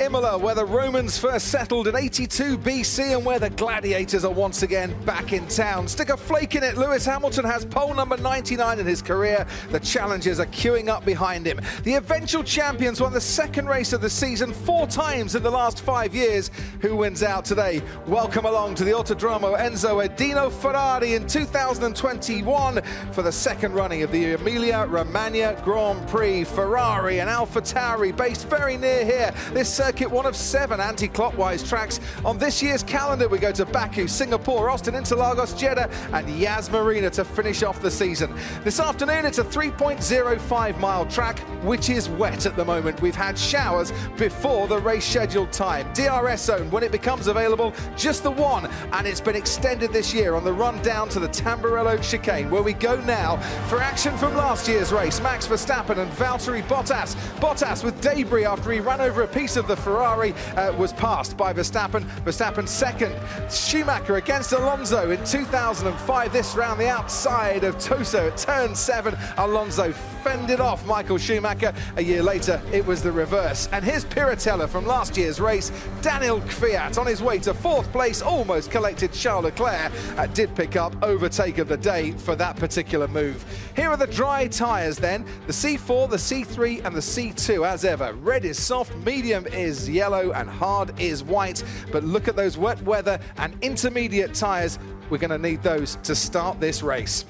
Imola, where the Romans first settled in 82 BC and where the gladiators are once again back in town. Stick a flake in it, Lewis Hamilton has pole number 99 in his career. The challengers are queuing up behind him. The eventual champions won the second race of the season 4 times in the last 5 years. Who wins out today? Welcome along to the Autodromo Enzo Edino Ferrari in 2021 for the second running of the Emilia-Romagna Grand Prix. Ferrari and AlphaTauri based very near here. This circuit, one of 7 anti-clockwise tracks on this year's calendar. We go to Baku, Singapore, Austin, Interlagos, Jeddah and Yas Marina to finish off the season. This afternoon it's a 3.05 mile track which is wet at the moment. We've had showers before the race scheduled time. DRS zone, when it becomes available, just the one, and it's been extended this year on the run down to the Tamburello chicane, where we go now for action from last year's race. Max Verstappen and Valtteri Bottas. Bottas with debris after he ran over a piece of the Ferrari, was passed by Verstappen. Verstappen second. Schumacher against Alonso in 2005. This round the outside of Tosa at turn 7. Alonso fended off Michael Schumacher. A year later, it was the reverse. And here's Piratella from last year's race. Daniel Kvyat on his way to 4th place, almost collected Charles Leclerc. Did pick up overtake of the day for that particular move. Here are the dry tyres then. The C4, the C3 and the C2 as ever. Red is soft, medium is yellow and hard is white. But look at those wet weather and intermediate tyres. We're going to need those to start this race.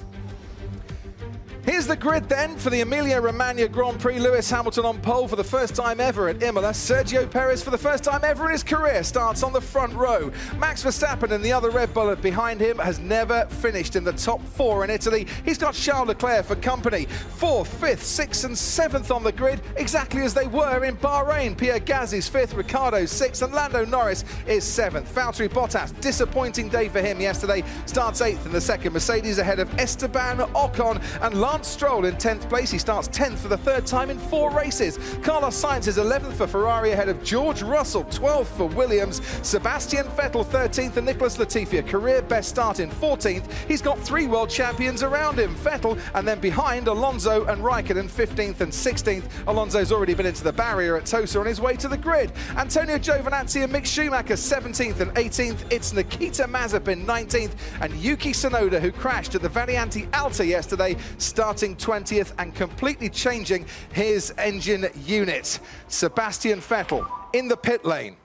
Here's the grid then for the Emilia-Romagna Grand Prix. Lewis Hamilton on pole for the first time ever at Imola. Sergio Perez for the first time ever in his career starts on the front row. Max Verstappen and the other Red Bull behind him has never finished in the top 4 in Italy. He's got Charles Leclerc for company. 4th, 5th, 6th and 7th on the grid, exactly as they were in Bahrain. Pierre Gasly's 5th, Ricciardo's 6th and Lando Norris is 7th. Valtteri Bottas, disappointing day for him yesterday, starts 8th in the second. Mercedes ahead of Esteban Ocon and Lance Stroll in 10th place. He starts 10th for the 3rd time in 4 races. Carlos Sainz is 11th for Ferrari ahead of George Russell, 12th for Williams. Sebastian Vettel 13th and Nicholas Latifi, a career best start in 14th. He's got 3 world champions around him. Vettel and then behind Alonso and Raikkonen 15th and 16th. Alonso's already been into the barrier at Tosa on his way to the grid. Antonio Giovinazzi and Mick Schumacher 17th and 18th. It's Nikita Mazepin 19th and Yuki Tsunoda, who crashed at the Variante Alta yesterday, starting 20th and completely changing his engine unit. Sebastian Vettel in the pit lane.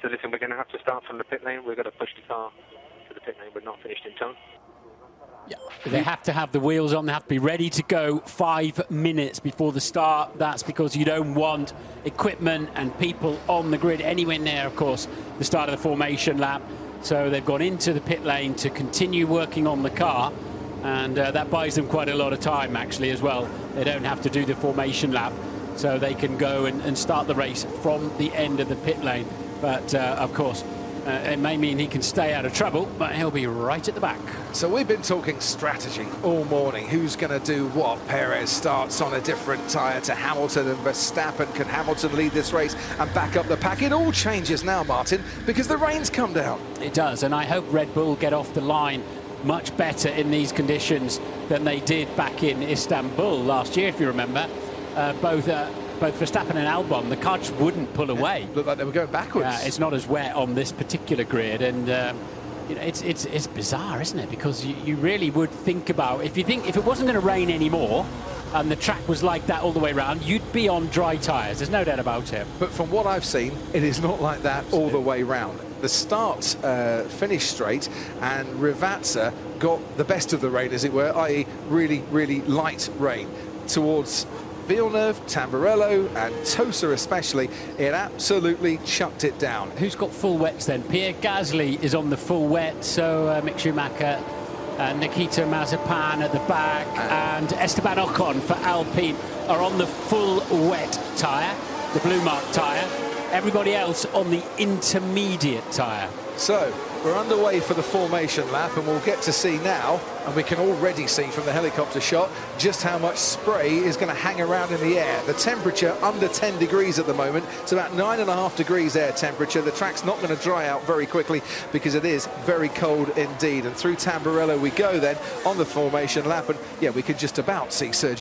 So listen, we're going to have to start from the pit lane. We're going to push the car to the pit lane. We're not finished in time. Yeah, they have to have the wheels on. They have to be ready to go 5 minutes before the start. That's because you don't want equipment and people on the grid anywhere near, of course, the start of the formation lap. So they've gone into the pit lane to continue working on the car. And that buys them quite a lot of time, actually, as well. They don't have to do the formation lap, so they can go and start the race from the end of the pit lane. But, of course, it may mean he can stay out of trouble, but he'll be right at the back. So we've been talking strategy all morning. Who's going to do what? Perez starts on a different tyre to Hamilton and Verstappen. Can Hamilton lead this race and back up the pack? It all changes now, Martin, because the rain's come down. It does, and I hope Red Bull get off the line much better in these conditions than they did back in Istanbul last year, if you remember. Both Verstappen and Albon, the car just wouldn't pull away. Looked like they were going backwards. It's not as wet on this particular grid, and you know, it's bizarre, isn't it? Because you really would think about, if it wasn't going to rain anymore and the track was like that all the way around, you'd be on dry tyres. There's no doubt about it. But from what I've seen, it is not like that all the way round. The start finished straight, and Rivazza got the best of the rain, as it were, i.e. really, really light rain. Towards Villeneuve, Tamburello and Tosa especially, it absolutely chucked it down. Who's got full wets then? Pierre Gasly is on the full wet, so Mick Schumacher, Nikita Mazepin at the back, and Esteban Ocon for Alpine are on the full wet tyre, the blue mark tyre. Everybody else on the intermediate tyre. So we're underway for the formation lap, and we'll get to see now, and we can already see from the helicopter shot, just how much spray is going to hang around in the air. The temperature under 10 degrees at the moment. It's about 9.5 degrees air temperature. The track's not going to dry out very quickly because it is very cold indeed. And through Tamburello we go then on the formation lap, and yeah, we could just about see Sergio